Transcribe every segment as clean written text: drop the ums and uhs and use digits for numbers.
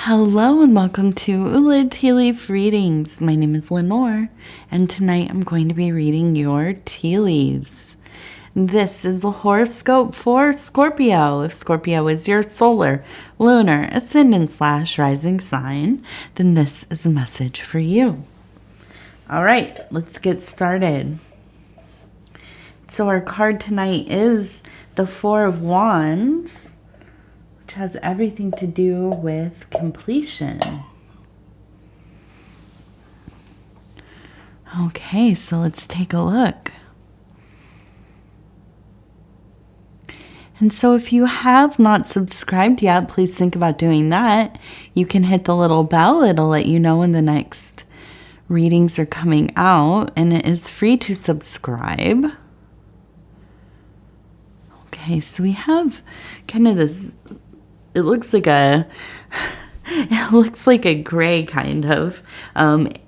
Hello and welcome to Ula Tea Leaf Readings. My name is Lenor, and tonight I'm going to be reading your tea leaves. This is a horoscope for Scorpio. If Scorpio is your solar, lunar, ascendant / rising sign, then this is a message for you. All right, let's get started. So our card tonight is the Four of Wands, which has everything to do with completion. Okay, so let's take a look. And so if you have not subscribed yet, please think about doing that. You can hit the little bell. It'll let you know when the next readings are coming out, and it is free to subscribe. Okay, so we have kind of this, it looks like a gray kind of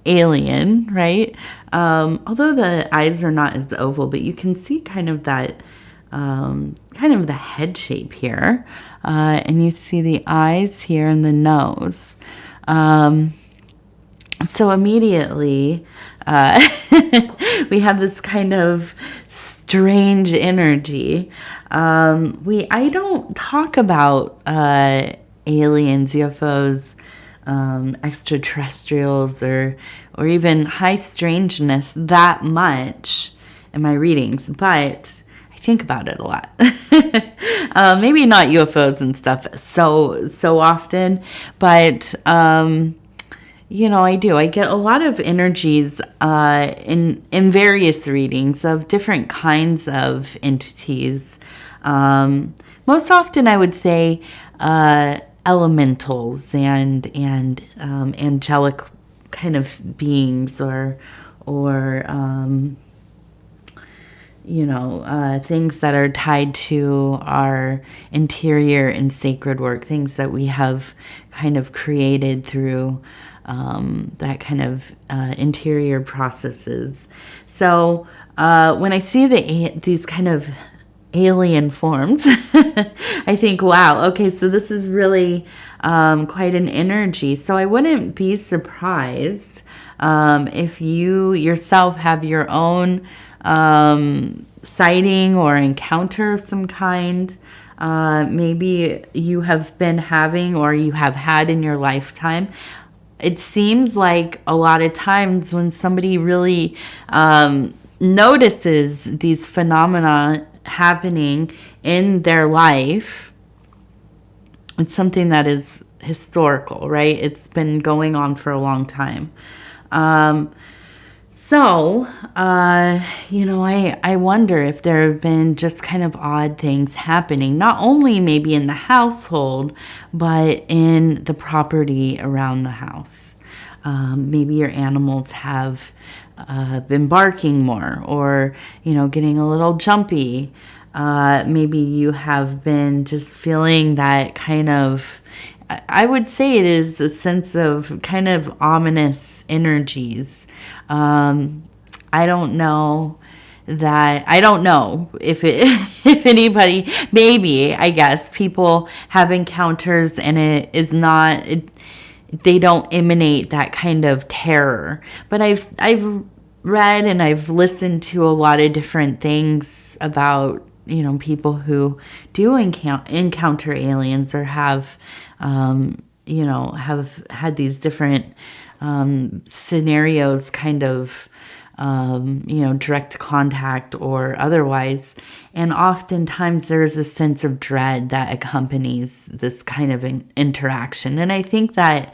alien, right? Although the eyes are not as oval, but you can see kind of that, kind of the head shape here. And you see the eyes here and the nose. So immediately, we have this kind of strange energy. I don't talk about aliens, UFOs, extraterrestrials, or even high strangeness that much in my readings, but I think about it a lot. Maybe not UFOs and stuff so often, but I do. I get a lot of energies in various readings of different kinds of entities. Most often, I would say elementals and angelic kind of beings, or things that are tied to our interior and sacred work, things that we have kind of created through that kind of interior processes. So when I see these kind of alien forms, I think, wow, okay, so this is really quite an energy. So I wouldn't be surprised if you yourself have your own sighting or encounter of some kind. Maybe you have been having, or you have had in your lifetime. It seems like a lot of times when somebody really notices these phenomena happening in their life, it's something that is historical, right? It's been going on for a long time. I wonder if there have been just kind of odd things happening, not only maybe in the household, but in the property around the house. Maybe your animals have been barking more, or, getting a little jumpy. Maybe you have been just feeling that kind of, I would say it is a sense of kind of ominous energies. I don't know if if anybody, maybe, I guess, people have encounters and it is not, they don't emanate that kind of terror. But I've read and I've listened to a lot of different things about, people who do encounter aliens, or have had these different scenarios, kind of, direct contact or otherwise. And oftentimes there's a sense of dread that accompanies this kind of interaction. And I think that,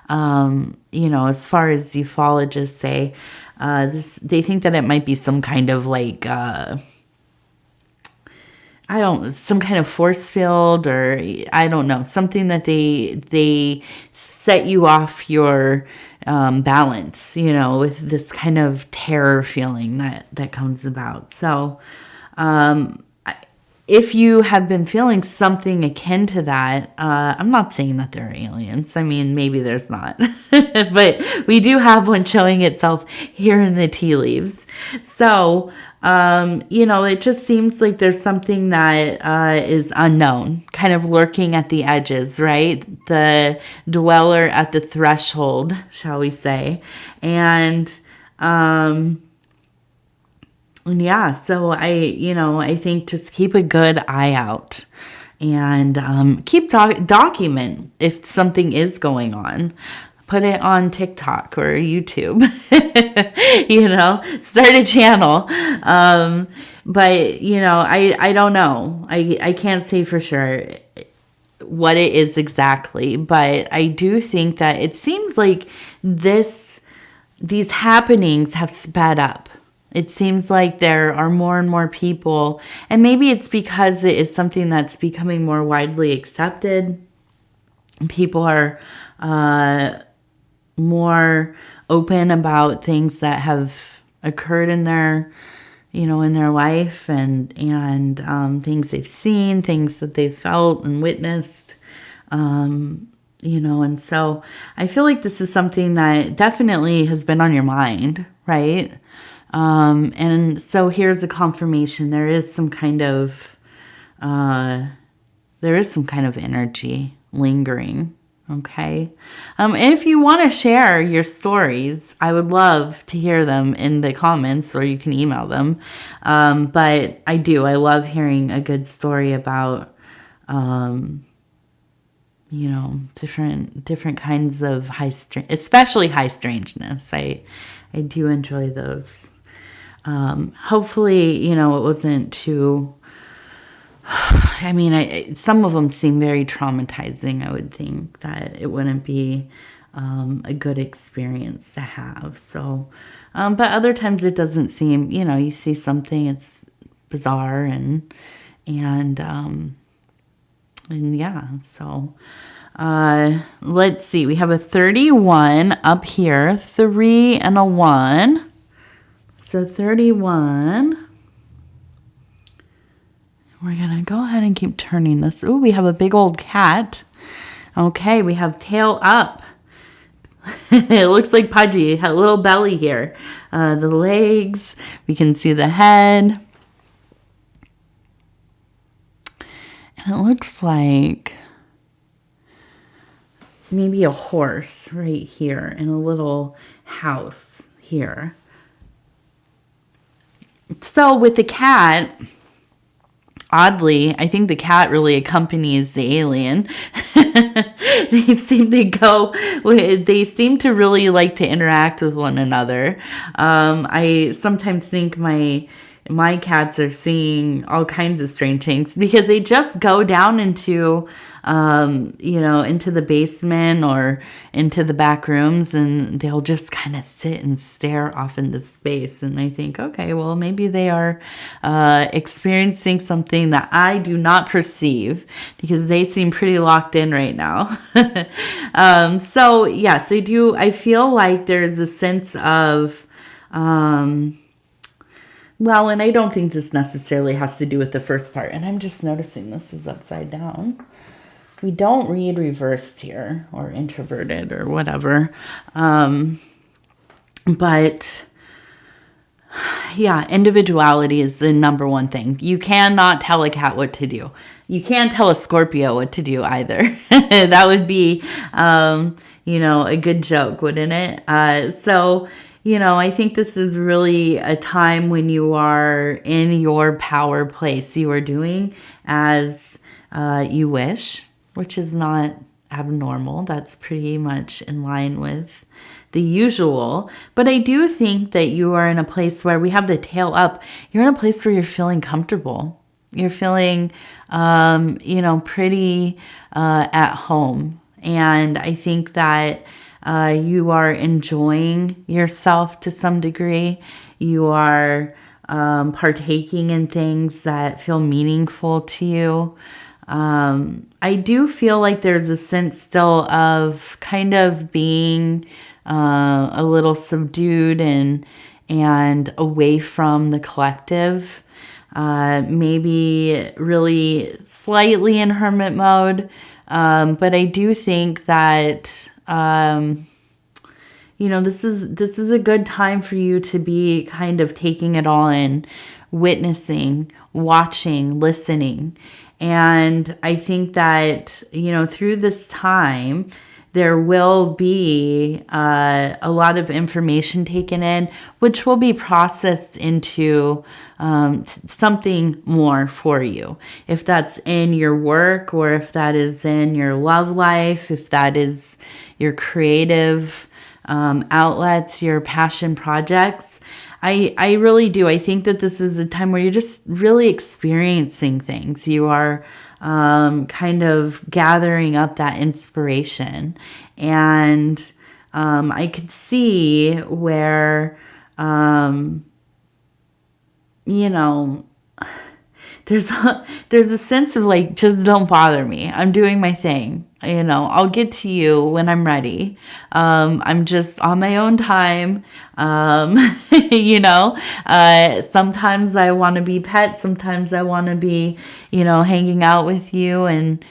as far as ufologists say, they think that it might be some kind of like, some kind of force field, or I don't know, something that they set you off your balance, with this kind of terror feeling that comes about. So if you have been feeling something akin to that, I'm not saying that there are aliens. I mean, maybe there's not. But we do have one showing itself here in the tea leaves. So, it just seems like there's something that is unknown, kind of lurking at the edges, right? The dweller at the threshold, shall we say. And yeah, so I think just keep a good eye out and keep document if something is going on. Put it on TikTok or YouTube, start a channel. But, I don't know. I can't say for sure what it is exactly, but I do think that it seems like these happenings have sped up. It seems like there are more and more people, and maybe it's because it is something that's becoming more widely accepted. People are more open about things that have occurred in their, in their life, and things they've seen, things that they've felt and witnessed. And so I feel like this is something that definitely has been on your mind, right? And so here's the confirmation. There is some kind of energy lingering. Okay. And if you want to share your stories, I would love to hear them in the comments, or you can email them. But I love hearing a good story about, different kinds of especially high strangeness. I do enjoy those. Hopefully, it wasn't too, I mean, some of them seem very traumatizing. I would think that it wouldn't be a good experience to have. So, but other times it doesn't seem, you see something, it's bizarre and yeah, so let's see. We have a 31 up here, 3 and a 1. So 31. We're going to go ahead and keep turning this. Ooh, we have a big old cat. Okay, we have tail up. It looks like Pudgy, a little belly here. The legs, we can see the head. And it looks like maybe a horse right here in a little house here. So with the cat, oddly, I think the cat really accompanies the alien. They seem to really like to interact with one another. I sometimes think my cats are seeing all kinds of strange things because they just go down into into the basement or into the back rooms, and they'll just kind of sit and stare off into space. And I think, okay, well, maybe they are experiencing something that I do not perceive, because they seem pretty locked in right now. So yes, I feel like there's a sense of, well, and I don't think this necessarily has to do with the first part. And I'm just noticing this is upside down. We don't read reversed here, or introverted, or whatever. But yeah, individuality is the number one thing. You cannot tell a cat what to do. You can't tell a Scorpio what to do either. That would be, a good joke, wouldn't it? So, I think this is really a time when you are in your power place. You are doing as you wish, which is not abnormal. That's pretty much in line with the usual. But I do think that you are in a place where we have the tail up. You're in a place where you're feeling comfortable. You're feeling, pretty at home. And I think that you are enjoying yourself to some degree. You are partaking in things that feel meaningful to you. I do feel like there's a sense still of kind of being a little subdued and away from the collective. maybe really slightly in hermit mode. But I do think that, this is a good time for you to be kind of taking it all in, witnessing, watching, listening. And I think that, through this time, there will be a lot of information taken in, which will be processed into something more for you. If that's in your work, or if that is in your love life, if that is your creative outlets, your passion projects. I really do. I think that this is a time where you're just really experiencing things. You are kind of gathering up that inspiration. And I could see where, there's a sense of like, just don't bother me. I'm doing my thing. I'll get to you when I'm ready. I'm just on my own time. Sometimes I want to be pet. Sometimes I want to be, hanging out with you and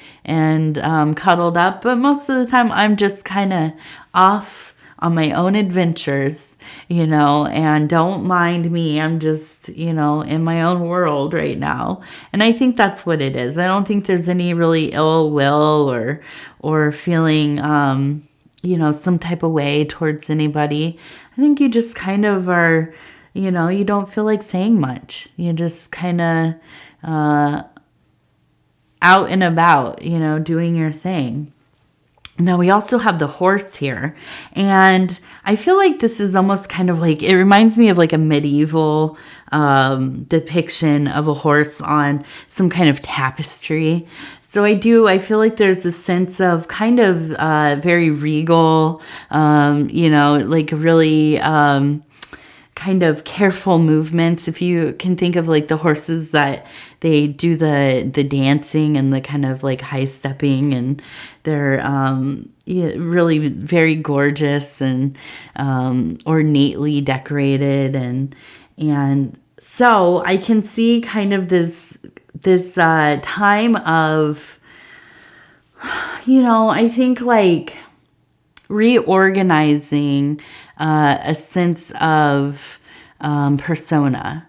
cuddled up. But most of the time I'm just kind of off on my own adventures, and don't mind me. I'm just, in my own world right now. And I think that's what it is. I don't think there's any really ill will or feeling, some type of way towards anybody. I think you just kind of are, you don't feel like saying much. You just kind of out and about, doing your thing. Now we also have the horse here, and I feel like this is almost kind of like, it reminds me of like a medieval depiction of a horse on some kind of tapestry. So I feel like there's a sense of kind of very regal, like really kind of careful movements. If you can think of like the horses that they do the dancing and the kind of like high stepping, and they're really very gorgeous and ornately decorated, and so I can see kind of this time of, I think like reorganizing a sense of persona,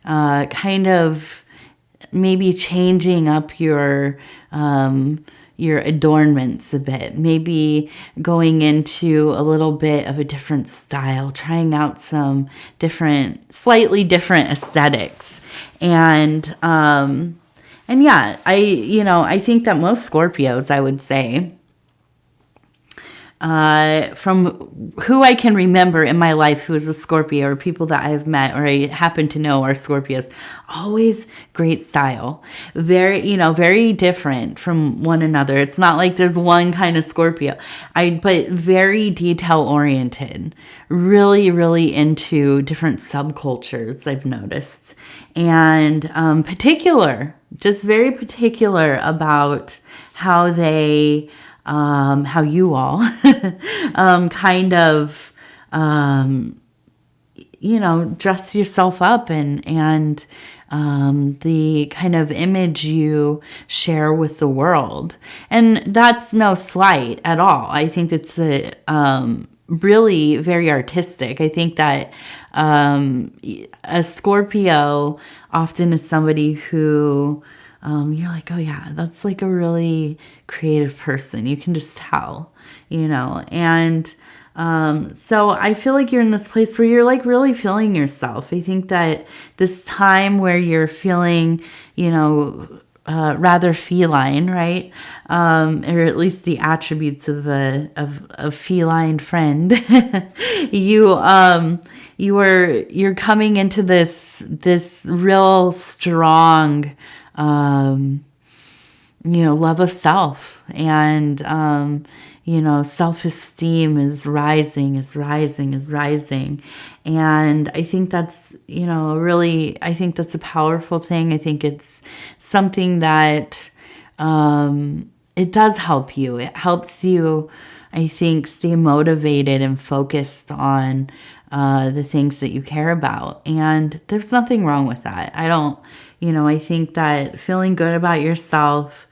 kind of maybe changing up your adornments a bit, maybe going into a little bit of a different style, trying out some slightly different aesthetics. And yeah, I think that most Scorpios, I would say, from who I can remember in my life who is a Scorpio, or people that I've met or I happen to know are Scorpios, always great style. Very, very different from one another. It's not like there's one kind of Scorpio. But very detail oriented, really, really into different subcultures, I've noticed. And just very particular about how they how you all kind of, dress yourself up and the kind of image you share with the world. And that's no slight at all. I think it's really very artistic. I think that a Scorpio often is somebody who you're like, oh yeah, that's like a really creative person. You can just tell, and so I feel like you're in this place where you're like really feeling yourself. I think that this time where you're feeling, rather feline, right? Or at least the attributes of a feline friend. You're coming into this real strong, love of self, and self-esteem is rising. And I think that's, I think that's a powerful thing. I think it's something that, it does help you. It helps you, I think, stay motivated and focused on, the things that you care about. And there's nothing wrong with that. I don't, I think that feeling good about yourself,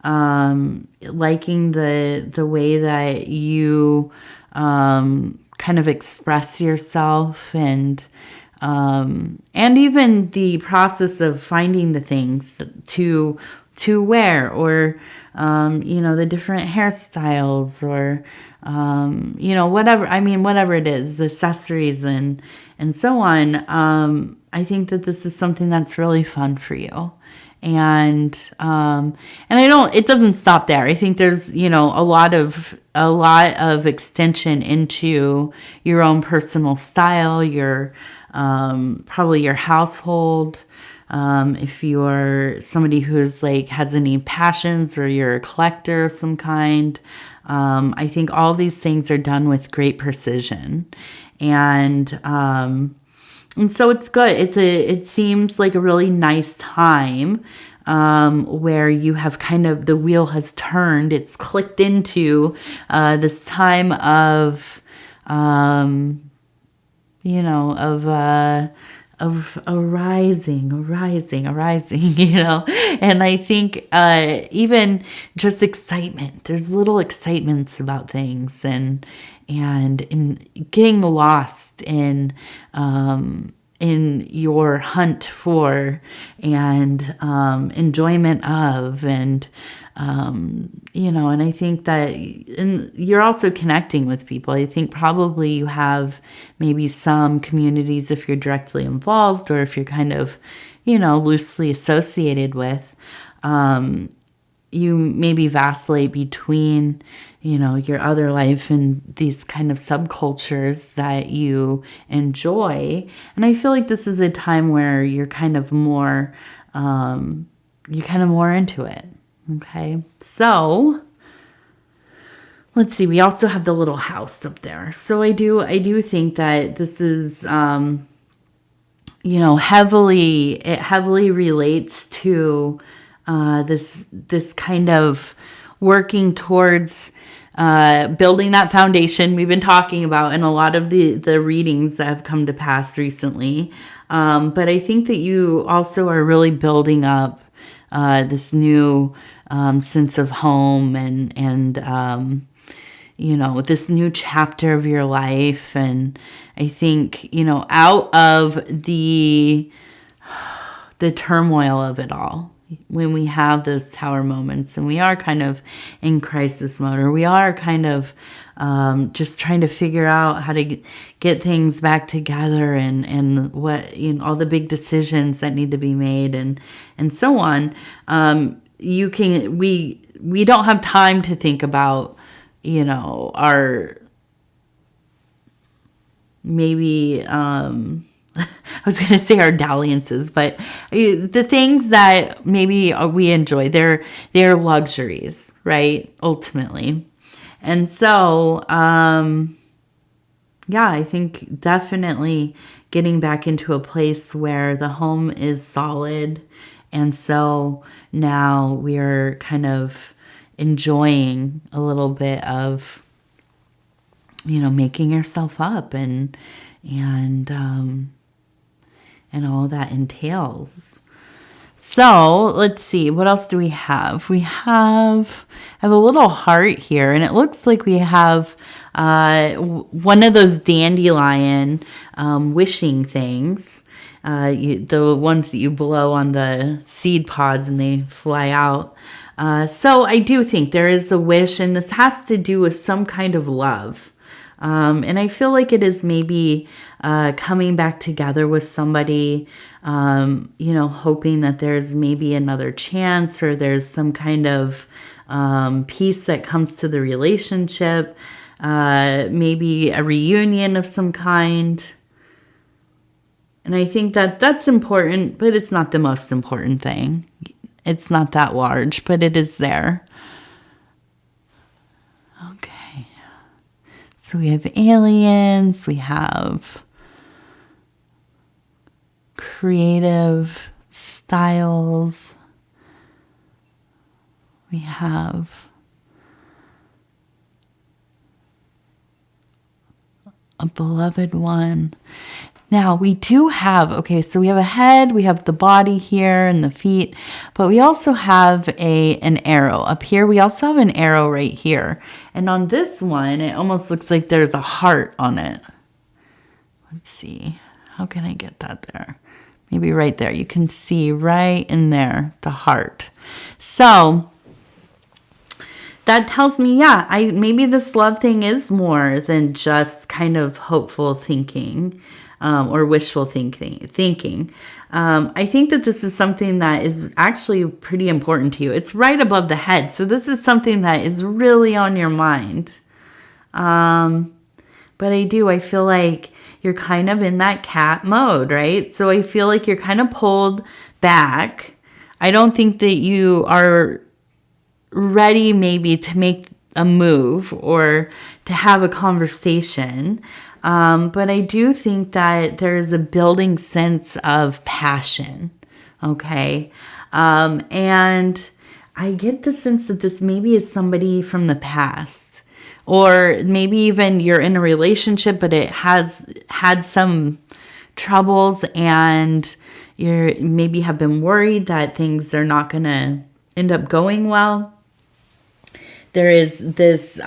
liking the way that you kind of express yourself, and even the process of finding the things to wear, or the different hairstyles, or whatever it is, accessories and so on. I think that this is something that's really fun for you. And it doesn't stop there. I think there's, a lot of extension into your own personal style, your probably your household. If you're somebody who's has any passions, or you're a collector of some kind, I think all these things are done with great precision. And so it's good. It seems like a really nice time, where you have kind of, the wheel has turned. It's clicked into this time of, of arising, and I think even just excitement. There's little excitements about things, and in getting lost in your hunt for, and enjoyment of, and and I think that you're also connecting with people. I think probably you have maybe some communities, if you're directly involved, or if you're kind of, loosely associated with. You maybe vacillate between, your other life and these kind of subcultures that you enjoy. And I feel like this is a time where you're kind of more into it. Okay. So let's see. We also have the little house up there. So I do think that this is, it heavily relates to this kind of working towards building that foundation we've been talking about in a lot of the readings that have come to pass recently. But I think that you also are really building up this new sense of home, and this new chapter of your life. And I think, out of the turmoil of it all, when we have those tower moments and we are kind of in crisis mode, or we are kind of just trying to figure out how to get things back together, and what, all the big decisions that need to be made, and so on. We don't have time to think about, our maybe, I was going to say our dalliances, but the things that maybe we enjoy, they're luxuries, right? Ultimately. And so, I think definitely getting back into a place where the home is solid. And so now we're kind of enjoying a little bit of, making yourself up, and all that entails. So let's see, what else do we have? I have a little heart here, and it looks like we have one of those dandelion wishing things, the ones that you blow on the seed pods and they fly out. So I do think there is a wish, and this has to do with some kind of love. And I feel like it is maybe coming back together with somebody, hoping that there's maybe another chance, or there's some kind of peace that comes to the relationship, maybe a reunion of some kind. And I think that that's important, but it's not the most important thing. It's not that large, but it is there. Okay. So we have aliens, we have creative styles, we have a beloved one. Now we do have, okay, so we have a head, we have the body here and the feet, but we also have an arrow up here. We also have an arrow right here. And on this one, it almost looks like there's a heart on it. Let's see. How can I get that there? Maybe right there. You can see right in there, the heart. So that tells me, yeah, maybe this love thing is more than just kind of hopeful thinking or wishful thinking. I think that this is something that is actually pretty important to you. It's right above the head. So this is something that is really on your mind. But I feel like you're kind of in that cat mode, right? So I feel like you're kind of pulled back. I don't think that you are ready maybe to make a move or to have a conversation. But I do think that there is a building sense of passion. Okay. And I get the sense that this maybe is somebody from the past. Or maybe even you're in a relationship, but it has had some troubles and you maybe have been worried that things are not going to end up going well. There is this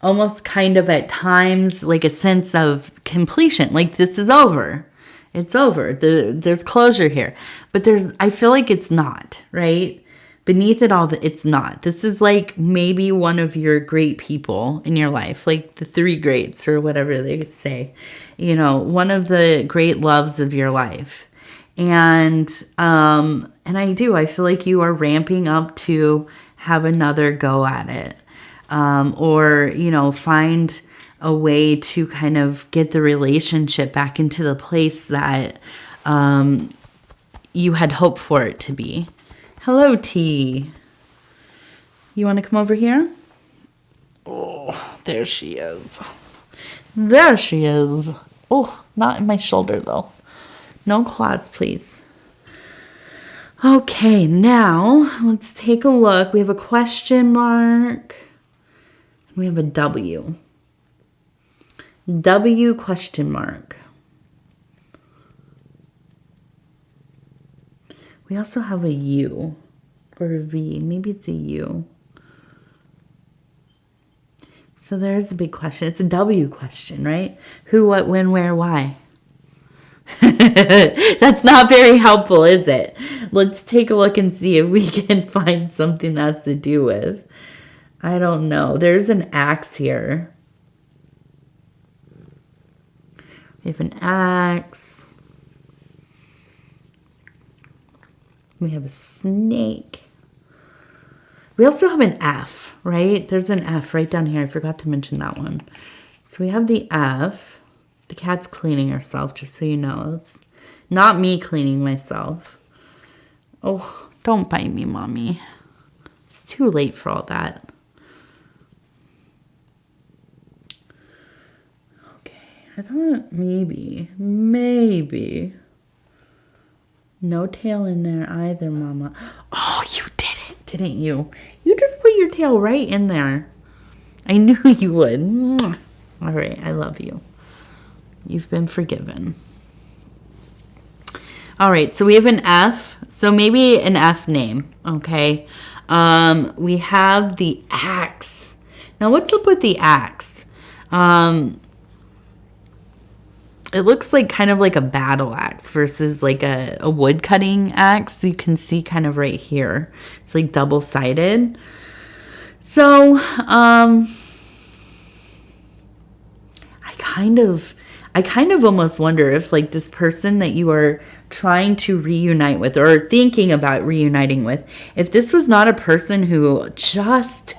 almost kind of at times like a sense of completion. Like this is over. It's over. There's closure here. But I feel like it's not, right? Beneath it all, it's not. This is like maybe one of your great people in your life, like the 3 greats or whatever they could say, one of the great loves of your life. And I feel like you are ramping up to have another go at it. Or find a way to kind of get the relationship back into the place that you had hoped for it to be. Hello, T. You want to come over here? Oh, there she is. There she is. Oh, not in my shoulder, though. No claws, please. Okay, now let's take a look. We have a question mark. And we have a W. W question mark. We also have a U or a V. Maybe it's a U. So there's a big question. It's a W question, right? Who, what, when, where, why? That's not very helpful, is it? Let's take a look and see if we can find something that's to do with. I don't know. There's an axe here. We have an axe. We have a snake. We also have an F, right? There's an F right down here. I forgot to mention that one. So we have the F. The cat's cleaning herself, just so you know. It's not me cleaning myself. Oh, don't bite me, Mommy. It's too late for all that. Okay, I thought maybe. No tail in there either, Mama. Oh, you did it, didn't you? You just put your tail right in there. I knew you would. Mwah. All right, I love you. You've been forgiven. All right, so we have an F. So maybe an F name, okay? We have the axe. Now, what's up with the axe? It looks like kind of like a battle axe versus like a wood cutting axe. You can see kind of right here. It's like double-sided. So, I kind of almost wonder if like this person that you are trying to reunite with or thinking about reuniting with, if this was not a person who just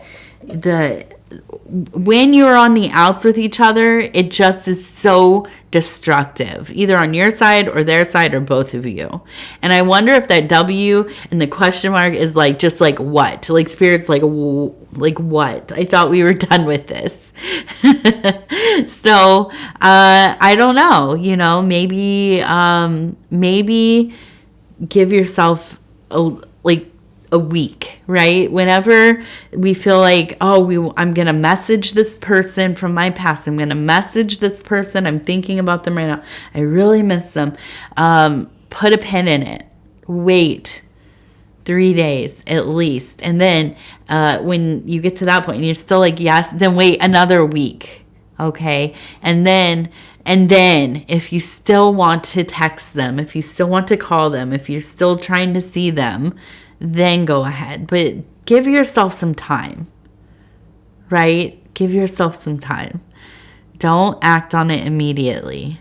when you're on the outs with each other, it just is so destructive, either on your side or their side or both of you. And I wonder if that W and the question mark is like just like what? Like Spirit's like what? I thought we were done with this. So I don't know. Maybe give yourself a week, right? Whenever we feel like, oh, I'm going to message this person from my past. I'm going to message this person. I'm thinking about them right now. I really miss them. Put a pin in it. Wait 3 days at least. And then when you get to that point and you're still like, yes, then wait another week. Okay. And then if you still want to text them, if you still want to call them, if you're still trying to see them, then go ahead. But give yourself some time, right? Give yourself some time. Don't act on it immediately.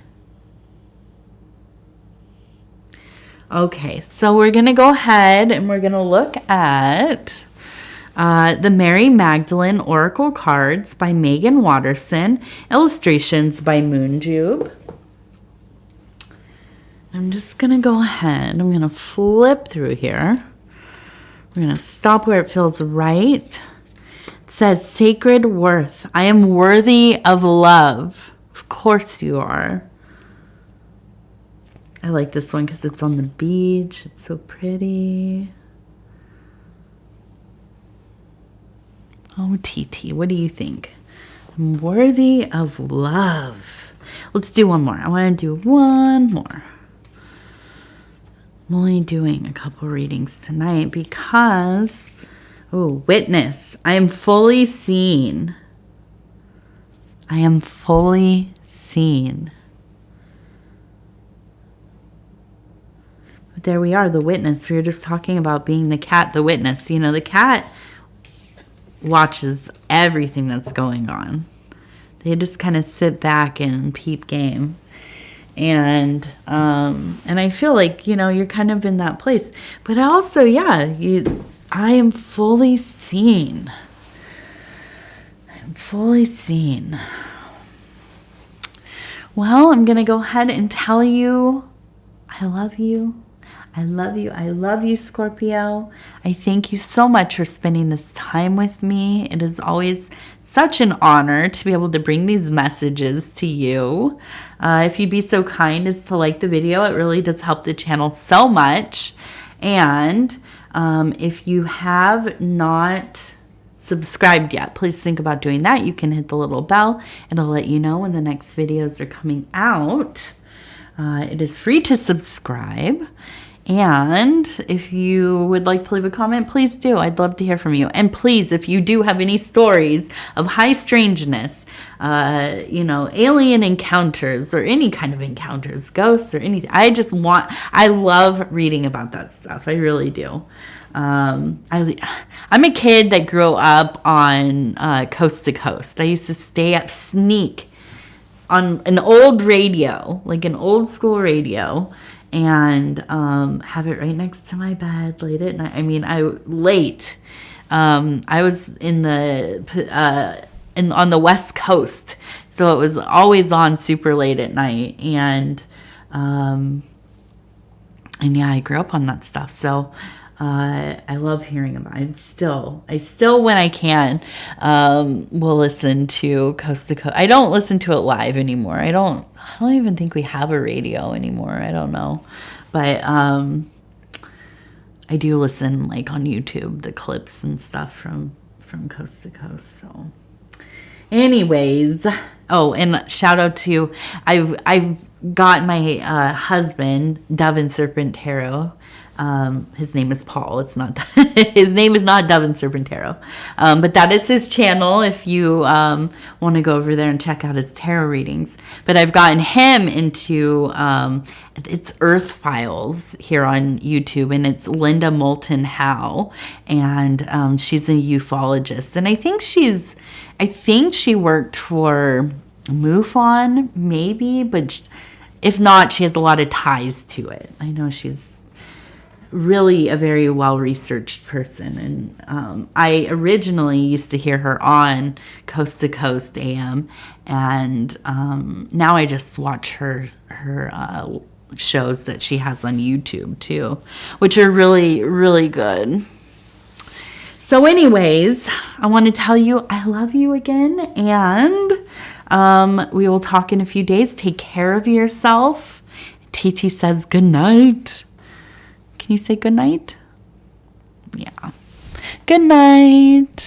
Okay, so we're going to go ahead and we're going to look at the Mary Magdalene Oracle Cards by Megan Watterson. Illustrations by Moonjube. I'm just going to go ahead. I'm going to flip through here. We're going to stop where it feels right. It says, sacred worth. I am worthy of love. Of course you are. I like this one because it's on the beach. It's so pretty. Oh, TT, what do you think? I'm worthy of love. Let's do one more. I want to do one more. I'm only doing a couple readings tonight because, witness. I am fully seen. I am fully seen. But there we are, the witness. We were just talking about being the cat, the witness. You know, the cat watches everything that's going on. They just kind of sit back and peep game. And I feel like, you know, you're kind of in that place. But also, I am fully seen. I'm fully seen. Well, I'm going to go ahead and tell you I love you. I love you. I love you, Scorpio. I thank you so much for spending this time with me. It is always such an honor to be able to bring these messages to you. If you'd be so kind as to like the video, it really does help the channel so much. And if you have not subscribed yet, please think about doing that. You can hit the little bell. It'll let you know when the next videos are coming out. It is free to subscribe. And if you would like to leave a comment, please do. I'd love to hear from you. And please, if you do have any stories of high strangeness, alien encounters or any kind of encounters, ghosts or anything, I love reading about that stuff. I really do. I'm a kid that grew up on Coast to Coast. I used to stay up, sneak on an old radio, like an old school radio, and have it right next to my bed late at night. I mean, I was on the West Coast, so it was always on super late at night, and I grew up on that stuff. So I love hearing about it. I still when I can will listen to Coast to Coast. I don't listen to it live anymore. I don't even think we have a radio anymore. I don't know. But I do listen like on YouTube, the clips and stuff from Coast to Coast. So anyways, and shout out to I've got my husband, Dove and Serpent Tarot. His name is Paul. It's not his name is not Dove and Serpent Tarot, but that is his channel if you want to go over there and check out his tarot readings. But I've gotten him into it's Earth Files here on YouTube, and it's Linda Moulton Howe, and she's a ufologist, and I think she worked for MUFON maybe, but if not, she has a lot of ties to it. I know she's really a very well-researched person, and I originally used to hear her on Coast to Coast AM, and now I just watch her shows that she has on YouTube too, which are really, really good. So anyways, I want to tell you I love you again, and we will talk in a few days. Take care of yourself. TT says good night. Can you say good night? Yeah. Good night.